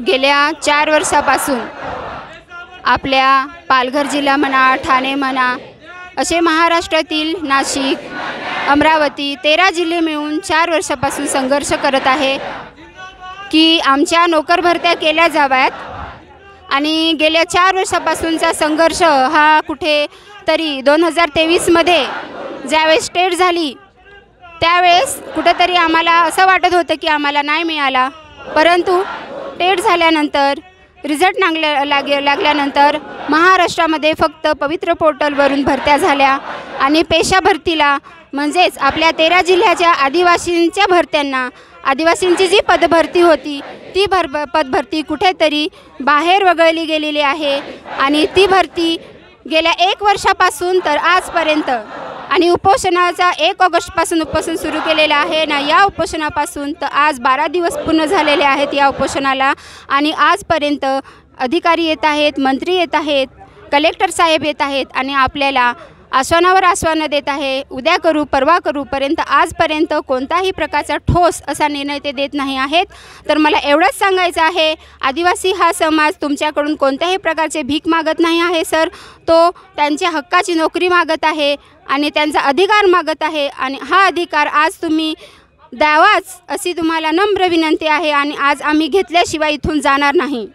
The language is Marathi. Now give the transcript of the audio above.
गेल्या 4 वर्षापासून आपल्या पालघर जिल्हा म्हणा, ठाणे म्हणा, असे महाराष्ट्रातील नाशिक, अमरावती 13 जिल्हे मिळून 4 वर्षापासून संघर्ष करत आहे की आमच्या नोकर भरत्या केल्या जाव्यात। आणि गेल्या 4 वर्षापासूनचा संघर्ष हा कुठे तरी 2023मध्ये ज्यावेळेस स्टेट झाली त्यावेळेस कुठेतरी आम्हाला असं वाटत होतं की आम्हाला नाही मिळाला, परंतु टेट झाल्यानंतर रिझल्ट लागल्यानंतर महाराष्ट्रामध्ये फक्त पवित्र पोर्टलवरून भरत्या झाल्या आणि पेशा भरतीला म्हणजेच आपल्या 13 जिल्ह्याच्या आदिवासींच्या भरत्यांना आदिवासींची जी पदभरती होती ती पदभरती कुठेतरी बाहेर वगळली गेलेली आहे। आणि ती भरती गेल्या 1 वर्षापासून तर आजपर्यंत आणि उपोषणाचा 1 ऑगस्टपासून उपोषण सुरू केलेलं आहे ना, या उपोषणापासून तर आज 12 दिवस पूर्ण झालेले आहेत या उपोषणाला। आणि आजपर्यंत अधिकारी येत आहेत, मंत्री येत आहेत, कलेक्टर साहेब येत आहेत आणि आपल्याला आश्वानावर आश्वानं देत आहे, उद्या करू परवा करूपर्यंत आजपर्यंत कोणताही प्रकारचा ठोस असा निर्णय ते देत नाही आहेत। तर मला एवढंच सांगायचं आहे, आदिवासी हा समाज तुमच्याकडून कोणत्याही प्रकारचे भीक मागत नाही आहे सर, तो त्यांच्या हक्काची नोकरी मागत आहे आणि त्यांचा अधिकार मागत आहे आणि हा अधिकार आज तुम्ही द्यावाच अशी तुम्हाला नम्र विनंती आहे आणि आज आम्ही घेतल्याशिवाय इथून जाणार नाही।